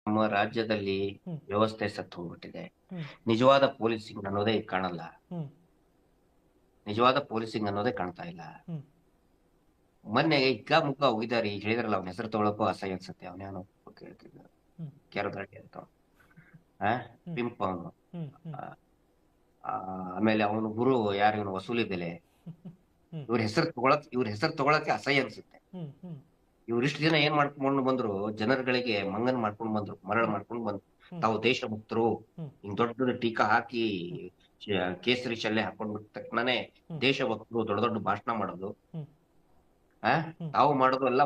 ನಮ್ಮ ರಾಜ್ಯದಲ್ಲಿ ಹ್ಮ್ ವ್ಯವಸ್ಥೆ ಸತ್ತು ಹೋಗ್ಬಿಟ್ಟಿದೆ. ಹ್ಮ್ ನಿಜವಾದ ಪೊಲೀಸಿಂಗ್ ಅನ್ನೋದೇ ಕಾಣಲ್ಲ. ಹ್ಮ್ ನಿಜವಾದ ಪೊಲೀಸಿಂಗ್ ಅನ್ನೋದೇ ಕಾಣ್ತಾ ಇಲ್ಲ. ಹ್ಮ್ ಮೊನ್ನೆ ಹಿಗ್ಗಾಮುಗ್ಗಾ ಹೋಗಿದ್ದಾರೆ. ಈಗ ಹೇಳಿದ್ರಲ್ಲ ಅವನ ಹೆಸರು ತಗೊಳಕ್ಕೂ ಅಸಹ್ಯ ಅನ್ಸುತ್ತೆ. ಅವನೇನೋ ಹ್ಮ್ ಕೆರಗಡ್ಡೆ ಅಂತ ಹ್ಮ್ ಪಿಂಪ್ ಅವನು. ಹ್ಮ್ ಹ್ಮ್ ಆಮೇಲೆ ಅವನು ಗುರು ಯಾರು, ಇವನು ವಸೂಲಿ ಬೆಲೆ. ಹ್ಮ್ ಇವ್ರ ಹೆಸರು ತಗೊಳಕ್ಕೆ ಅಸಹ್ಯ ಅನ್ಸುತ್ತೆ. ಹ್ಮ್ ಹ್ಮ್ ಇವ್ರು ಇಷ್ಟು ದಿನ ಏನ್ ಮಾಡ್ಕೊಂಡು ಬಂದ್ರು, ಜನರುಗಳಿಗೆ ಮಂಗನ್ ಮಾಡ್ಕೊಂಡು ಬಂದ್ರು, ಮರಳು ಮಾಡ್ಕೊಂಡು ಬಂದ್ರು. ಹ್ಮ್ ತಾವು ದೇಶಭಕ್ತರು ಹ್ಮ್ ಹಿಂಗ್ ದೊಡ್ಡ ಟೀಕಾ ಹಾಕಿ ಹ್ಮ್ ಕೇಸರಿ ಶಲ್ಲೆ ಹಾಕೊಂಡ್ಬಿಟ್ಟ ತಕ್ಷಣನೇ ಹ್ಮ್ ದೇಶಭಕ್ತರು ದೊಡ್ಡ ದೊಡ್ಡ ಭಾಷಣ ಮಾಡೋದು. ಹ್ಮ್ ಆ ಹ್ಮ್ ತಾವು ಮಾಡೋದು ಎಲ್ಲ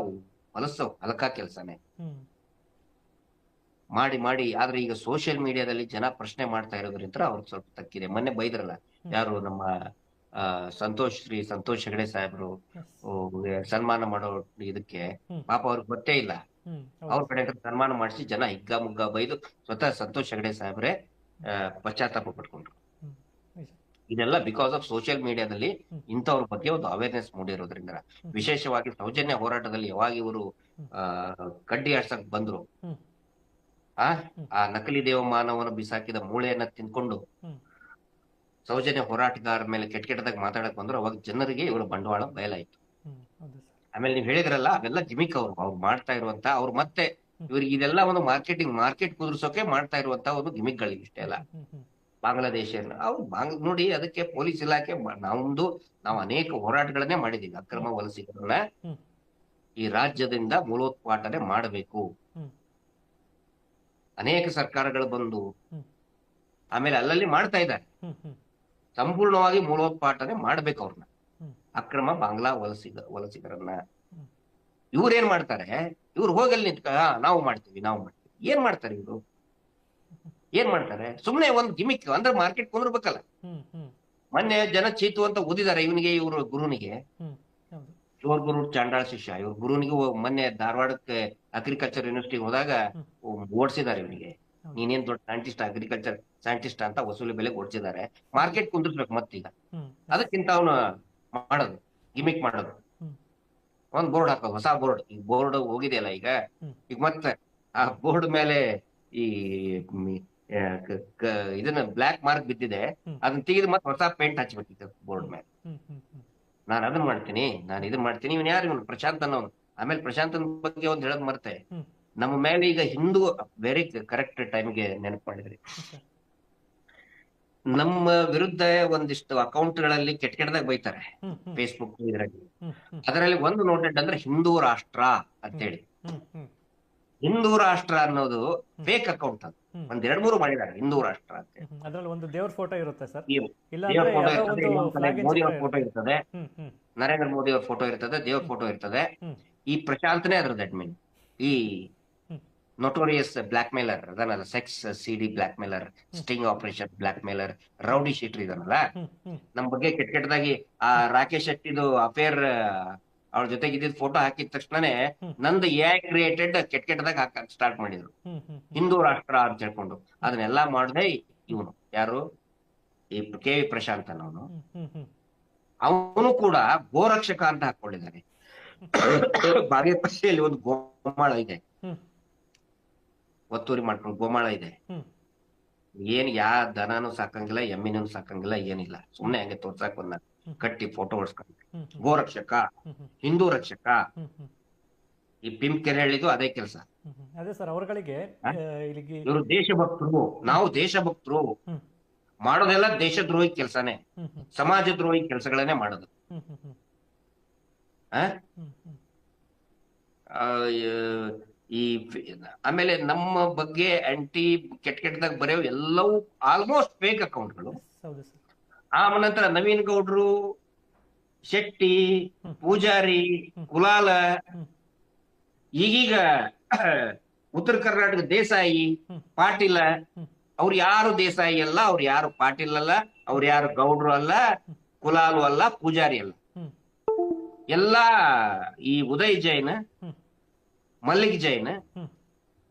ಹೊಲಸು ಹಲಕ ಕೆಲ್ಸನೇ ಹ್ಮ್ ಮಾಡಿ ಮಾಡಿ. ಆದ್ರೆ ಈಗ ಸೋಷಿಯಲ್ ಮೀಡಿಯಾದಲ್ಲಿ ಜನ ಪ್ರಶ್ನೆ ಮಾಡ್ತಾ ಇರೋದ್ರಿಂದ ಅವ್ರಿಗೆ ಸ್ವಲ್ಪ ತಕ್ಕಿದೆ. ಮೊನ್ನೆ ಬೈದ್ರಲ್ಲ ಹ್ಮ್ ಯಾರು ನಮ್ಮ ಸಂತೋಷ್ ಹೆಗಡೆ ಸಾಹೇಬ್ರು ಎಸ್ ಓ, ಸನ್ಮಾನ ಮಾಡೋ ಇದಕ್ಕೆ ಹ್ಮ್ ಪಾಪ ಅವ್ರಿಗೆ ಗೊತ್ತೇ ಇಲ್ಲ. ಅವ್ರ ಹೌದು ಕಡೆ ಸನ್ಮಾನ ಮಾಡಿಸಿ ಜನ ಹಿಗ್ಗಾಮುಗ್ಗಾ ಬೈದು ಸ್ವತಃ ಸಂತೋಷ್ ಹೆಗಡೆ ಸಾಹೇಬ್ರೆ ಪಶ್ಚಾತ್ತಾಪ ಪಟ್ಕೊಂಡ್ರು. ಹ್ಮ್ ನಿಜ ಇದೆಲ್ಲ ಬಿಕಾಸ್ ಆಫ್ ಸೋಷಿಯಲ್ ಮೀಡಿಯಾದಲ್ಲಿ ಹ್ಮ್ ಇಂಥವ್ರ ಬಗ್ಗೆ ಒಂದು ಅವೇರ್ನೆಸ್ ಮೂಡಿರೋದ್ರಿಂದ. ಹ್ಮ್ ವಿಶೇಷವಾಗಿ ಸೌಜನ್ಯ ಹೋರಾಟದಲ್ಲಿ ಯಾವಾಗ ಇವರು ಹ್ಮ್ ಆ ಕಡ್ಡಿ ಆಡ್ಸಕ್ ಬಂದ್ರು, ಹ್ಮ್ ಆ ಹ್ಮ್ ಆ ನಕಲಿ ದೇವಮಾನವನ್ನು ಬಿಸಾಕಿದ ಮೂಳೆಯನ್ನ ತಿನ್ಕೊಂಡು ಹ್ಮ್ ಸೌಜನ್ಯ ಹೋರಾಟಗಾರ ಮೇಲೆ ಕೆಟ್ಟ ಕೆಟ್ಟದಾಗ ಮಾತಾಡಕ್ ಬಂದ್ರು, ಅವಾಗ ಜನರಿಗೆ ಇವರ ಬಂಡವಾಳ ಬಯಲಾಯ್ತು. ಹೌದು ಸರ್ ಆಮೇಲೆ ನೀವ್ ಹೇಳಿದ್ರಲ್ಲ ಅವೆಲ್ಲ ಗಿಮಿಕ್ ಅವ್ರು ಮಾಡ್ತಾ ಇರುವಂತ, ಅವ್ರು ಮತ್ತೆ ಹ್ಮ್ ಇವ್ರಿಗೆ ಇದೆಲ್ಲ ಒಂದು ಮಾರ್ಕೆಟ್ ಕುದುರ್ಸೋಕೆ ಮಾಡ್ತಾ ಇರುವಂತ ಒಂದು ಗಿಮಿಕ್ಗಳಿಗೆ ಇಷ್ಟೇ ಅಲ್ಲ. ಬಾಂಗ್ಲಾದೇಶ ಅವ್ರು ನೋಡಿ, ಅದಕ್ಕೆ ಪೊಲೀಸ್ ಇಲಾಖೆ ನಾವು ಅನೇಕ ಹೋರಾಟಗಳನ್ನೇ ಮಾಡಿದೀವಿ. ಹ್ಮ್ ಅಕ್ರಮ ವಲಸಿಗರನ್ನ ಹ್ಮ್ ಈ ರಾಜ್ಯದಿಂದ ಮೂಲೋತ್ಪಾಟನೆ ಮಾಡಬೇಕು. ಹ್ಮ್ ಅನೇಕ ಸರ್ಕಾರಗಳು ಬಂದು ಹ್ಮ್ ಆಮೇಲೆ ಅಲ್ಲಲ್ಲಿ ಮಾಡ್ತಾ ಇದ್ದಾರೆ. ಹ್ಮ್ ಹ್ಮ್ ಸಂಪೂರ್ಣವಾಗಿ ಮೂಲೋತ್ಪಾಟನೆ ಮಾಡ್ಬೇಕು ಅವ್ರನ್ನ, ಹ್ಮ್ ಅಕ್ರಮ ಬಾಂಗ್ಲಾ ವಲಸಿಗರನ್ನ. ಹ್ಮ್ ಇವ್ರು ಏನ್ ಮಾಡ್ತಾರೆ, ಇವ್ರು ಹೋಗಲ್ಲಿ ನಾವು ಮಾಡ್ತೀವಿ ಏನ್ ಮಾಡ್ತಾರೆ ಇವರು? ಏನ್ ಮಾಡ್ತಾರೆ? ಸುಮ್ನೆ ಒಂದು ಗಿಮಿಕ್ ಅಂದ್ರೆ ಮಾರ್ಕೆಟ್ ಕುಂದಿರ್ಬೇಕಲ್ಲ. ಹ್ಮ್ ಹ್ಮ್ ಮೊನ್ನೆ ಜನ ಚೀತು ಅಂತ ಓದಿದ್ದಾರೆ ಇವನಿಗೆ, ಇವ್ರ ಗುರುನಿಗೆ. ಹ್ಮ್ ಹೌದು ಇವ್ರ ಗುರು ಚಾಂಡಾಳ ಶಿಷ್ಯ. ಇವ್ರ ಗುರುನಿಗೆ ಮೊನ್ನೆ ಧಾರವಾಡಕ್ಕೆ ಅಗ್ರಿಕಲ್ಚರ್ ಯೂನಿವರ್ಸಿಟಿಗೆ ಹೋದಾಗ ಹ್ಮ್ ಓಡಿಸಿದ್ದಾರೆ ಇವನಿಗೆ. ಹೌದು ನೀನೇನ್ ದೊಡ್ಡ ಸೈಂಟಿಸ್ಟ್, ಅಗ್ರಿಕಲ್ಚರ್ ಸೈಂಟಿಸ್ಟ್ ಅಂತ ವಸೂಲಿ ಬೆಲೆ ಓಡಿಸಿದ್ದಾರೆ. ಮಾರ್ಕೆಟ್ ಕುಂದಿರ್ಸ್ಬೇಕು ಮತ್ತೀಗ. ಹ್ಮ್ ಎಸ್ ಅದಕ್ಕಿಂತ ಅವನು ಮಾಡೋದು ಗಿಮಿಕ್ ಮಾಡೋದು, ಹ್ಮ್ ಒಂದ್ ಬೋರ್ಡ್ ಹಾಕೋದು, ಹೊಸ ಬೋರ್ಡ್. ಈ ಬೋರ್ಡ್ ಹೋಗಿದೆಯಲ್ಲ ಈಗ. ಹ್ಮ್ ಈಗ ಮತ್ತೆ ಆ ಬೋರ್ಡ್ ಮೇಲೆ ಈ ಮ್, ಆ, ಇದನ್ನ ಬ್ಲಾಕ್ ಮಾರ್ಕ್ ಬಿದ್ದಿದೆ. ಹ್ಮ್ ಅದನ್ನ ತೆಗೆದು ಮತ್ತೆ ಹೊಸ ಪೇಂಟ್ ಹಚ್ಬೇಕಿತ್ತು ಬೋರ್ಡ್ ಹ್ಮ್ ಮೇಲೆ. ಹ್ಮ್ ಹ್ಮ್ ಹ್ಮ್ ನಾನು ಅದನ್ನ ಮಾಡ್ತೀನಿ, ನಾನು ಇದನ್ನ ಮಾಡ್ತೀನಿ. ಇವನ್ ಯಾರು, ಇವನು ಪ್ರಶಾಂತ್ ಅನ್ನೋನು. ಆಮೇಲೆ ಪ್ರಶಾಂತನ ಬಗ್ಗೆ ಒಂದ್ ಹೇಳಕ್ ಮರ್ತೆ. ಹ್ಮ್ ನಮ್ಮ ಮೇಲೆ ಈಗ ಹಿಂದೂ ವೆರಿ ಕರೆಕ್ಟ್ ಟೈಮ್ಗೆ ನೆನಪು ಮಾಡಿದ್ರಿ. ಸರ್ ನಮ್ಮ ವಿರುದ್ಧ ಒಂದಿಷ್ಟು ಅಕೌಂಟ್ಗಳಲ್ಲಿ ಕೆಟ್ಟ ಕೆಟ್ಟದಾಗ ಬೈತಾರೆ, ಹ್ಮ್ ಹ್ಮ್ ಫೇಸ್ಬುಕ್ ಇದರಲ್ಲಿ. ಹ್ಮ್ ಹ್ಮ್ ಅದರಲ್ಲಿ ಒಂದು ನೋಟೆಡ್ ಅಂದ್ರೆ ಹಿಂದೂ ರಾಷ್ಟ್ರ ಹ್ಮ್ ಅಂತೇಳಿ. ಹ್ಮ್ ಹ್ಮ್ ಹಿಂದೂ ರಾಷ್ಟ್ರ ಅನ್ನೋದು ಹ್ಮ್ ಫೇಕ್ ಅಕೌಂಟ್. ಅದು ಹ್ಮ್ ಒಂದ್ ಎರಡ್ ಮೂರು ಮಾಡಿದ್ದಾರೆ ಹಿಂದೂ ರಾಷ್ಟ್ರ ಅಂತೇಳಿ. ಅದ್ರಲ್ಲಿ ಒಂದು ದೇವ್ರ ಫೋಟೋ ಇರುತ್ತೆ ಸರ್, ಈ ಇಲ್ಲ ದೇವ್ರ ಅಂದ್ರೆ ಫೋಟೋ ಯಾವ್ದೋ ಇರ್ತದೆ, ಒಂದು ಇನ್ನೊಂದ್ ಕಡೆ ಫ್ಲಾಗಿನ್ ಮೋದಿ ಚಿತ್ರ ಅವ್ರ ಫೋಟೋ ಇರುತ್ತೆ. ಇರ್ತದೆ, ಹ್ಮ್ ಹ್ಮ್ ನರೇಂದ್ರ ಮೋದಿ ಅವ್ರ ಫೋಟೋ ಇರ್ತದೆ, ದೇವ್ರ ಹ್ಮ್ ಫೋಟೋ ಇರ್ತದೆ. ಹ್ಮ್ ಈ ಪ್ರಶಾಂತನೇ ಅದ್ರದ್ದು ಅಡ್ಮಿನ್. ಈ ಹ್ಮ್ ನೊಟೋರಿಯಸ್ ಬ್ಲಾಕ್ ಮೇಲರ್ ಅದನ್ನಲ್ಲ, sex CD blackmailer, hmm sting operation blackmailer, rowdy sheeter ಇದನ್ನಲ್ಲ. ಹ್ಮ್ ಹ್ಮ್ ನಮ್ ಬಗ್ಗೆ ಕೆಟ್ಟ ಕೆಟ್ಟದಾಗಿ ಆ ರಾಕೇಶ್ ಶೆಟ್ಟಿದು ಅಫೇರ್ ಅವ್ರ ಜೊತೆಗೆ ಇದ್ದಿದ್ ಫೋಟೋ ಹಾಕಿದ ತಕ್ಷಣನೇ ಹ್ಮ್ ನಂದು ಎ ಕ್ರಿಯೇಟೆಡ್ ಕೆಟ್ಟ ಕೆಟ್ಟದಾಗ ಹಾಕಕ್ ಸ್ಟಾರ್ಟ್ ಮಾಡಿದ್ರು, ಹ್ಮ್ ಹ್ಮ್ ಹ್ಮ್ ಹಿಂದೂ ರಾಷ್ಟ್ರ ಅಂತ ಹೇಳ್ಕೊಂಡು. ಅದನ್ನೆಲ್ಲಾ ಮಾಡದೆ ಇವನು ಯಾರು, ಈ ಕೆ ವಿ ಪ್ರಶಾಂತ್ ಅನ್ನೋನು, ಹ್ಮ್ ಹ್ಮ್ ಹ್ಮ್ ಅವನು ಕೂಡ ಗೋರಕ್ಷಕ ಅಂತ ಹಾಕೊಂಡಿದ್ದಾನೆ. ಬಾಗೇಪಲ್ಲಿಯಲ್ಲಿ ಒಂದು ಗೋಮಾಳ ಇದೆ, ಹ್ಮ್ ಒತ್ತುವರಿ ಮಾಡ್ಕೊಂಡು ಗೋಮಾಳ ಇದೆ. ಹ್ಮ್ ಏನ್ ದನನೂ ಸಾಕಂಗಿಲ್ಲ, ಎಮ್ಮಿನೂ ಸಾಕಂಗಿಲ್ಲ, ಏನಿಲ್ಲ. ಸುಮ್ನೆ ಹಂಗೆ ತೋರ್ಸಾಕ್ ಬಂದ, ಹ್ಮ್ ಕಟ್ಟಿ ಫೋಟೋ ಹೊಡ್ಸ್ಕೊಂಡು. ಹ್ಮ್ ಹ್ಮ್ ಗೋರಕ್ಷಕ, ಹ್ಮ್ ಹ್ಮ್ ಹಿಂದೂ ರಕ್ಷಕ. ಹ್ಮ್ ಹ್ಮ್ ಈ ಪಿಂಪ್ ಕೆರೆ ಹೇಳಿದ್ದು ಅದೇ ಕೆಲಸ. ಅದೇ ಸರ್ ಅವರುಗಳಿಗೆ ಇಲ್ಲಿಗೆ ಇವರು ದೇಶಭಕ್ತರು, ನಾವು ದೇಶಭಕ್ತರು. ಹ್ಮ್ ಮಾಡೋದೆಲ್ಲ ದೇಶದ್ರೋಹಿ ಕೆಲಸನೇ, ಹ್ಮ್ ಹ್ಮ್ ಸಮಾಜ ದ್ರೋಹಿ ಕೆಲಸಗಳನ್ನೇ ಮಾಡೋದು. ಹ್ಮ್ ಹ್ಮ್ ಹ್ಮ್ ಆ? ಹ್ಮ್ ಹ್ಮ್ ಆ, ಈ ಆಮೇಲೆ ನಮ್ಮ ಬಗ್ಗೆ ಆಂಟಿ ಕೆಟ್ಟ ಕೆಟ್ಟದಾಗ ಬರೆಯೋ ಎಲ್ಲವೂ ಆಲ್ಮೋಸ್ಟ್ ಫೇಕ್ ಅಕೌಂಟ್ಗಳು. ಎಸ್ ಹೌದು ಸರ್. ಆ ನಂತರ ನವೀನ್ ಗೌಡ್ರು, ಶೆಟ್ಟಿ, ಹ್ಮ್ ಪೂಜಾರಿ, ಹ್ಮ್ ಕುಲಾಲ, ಹ್ಮ್ ಈಗೀಗ ಉತ್ತರ ಕರ್ನಾಟಕ ದೇಸಾಯಿ, ಹ್ಮ್ ಪಾಟೀಲ. ಹ್ಮ್ ಅವ್ರು ಯಾರು ದೇಸಾಯಿ ಅಲ್ಲ, ಅವ್ರು ಯಾರು ಪಾಟೀಲ್ ಅಲ್ಲ, ಅವ್ರು ಯಾರು ಗೌಡ್ರು ಅಲ್ಲ, ಕುಲಾಲು ಅಲ್ಲ, ಪೂಜಾರಿ ಅಲ್ಲ. ಹ್ಮ್ ಎಲ್ಲಾ ಈ ಉದಯ್ ಜೈನ್, ಹ್ಮ್ ಮಲ್ಲಿಕ್ ಜೈನ್, ಹ್ಮ್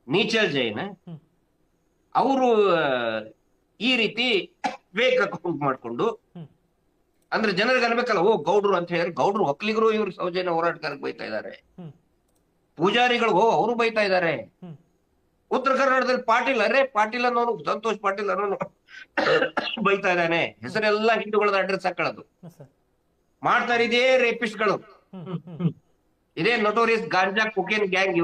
ನೀಚಲ್ ಜೈನ್, ಹ್ಮ್ ಅವರು ಈ ರೀತಿ ಫೇಕ್ ಅಕೌಂಟ್ ಮಾಡ್ಕೊಂಡು, ಹ್ಮ್ ಅಂದ್ರೆ ಜನರಿಗೆ ಅನ್ಬೇಕಲ್ಲ, ಓ ಗೌಡ್ರು ಅಂತ ಹೇಳಿದ್ರೆ, ಗೌಡ್ರು ಒಕ್ಕಲಿಗರು ಇವ್ರು ಸೌಜನ್ಯ ಹೋರಾಟಗಾರಕ್ಕೆ ಬೈತಾ ಇದ್ದಾರೆ. ಹ್ಮ್ ಪೂಜಾರಿಗಳು ಅವರು ಬೈತಾ ಇದ್ದಾರೆ. ಹ್ಮ್ ಉತ್ತರ ಕರ್ನಾಟಕದಲ್ಲಿ ಪಾಟೀಲ್ ಪಾಟೀಲ್ ಅನ್ನೋನು ಸಂತೋಷ್ ಪಾಟೀಲ್ ಅನ್ನೋನು ಬೈತಾ ಇದ್ದಾನೆ. ಹೆಸರೆಲ್ಲ ಹಿಂದೂಗಳದ ಅಡ್ರೆಸ್ ಹಾಕೊಳ್ಳೋದು ಹಾಂ ಸರ್. ಮಾಡ್ತಾರೆ. ಇದೇ ರೇಪಿಸ್ಟ್ಗಳು, ಇದೇ ನೊಟೋರಿಯಸ್ ಗಾಂಜಾ ಕೊಕೇನ್ ಗ್ಯಾಂಗ್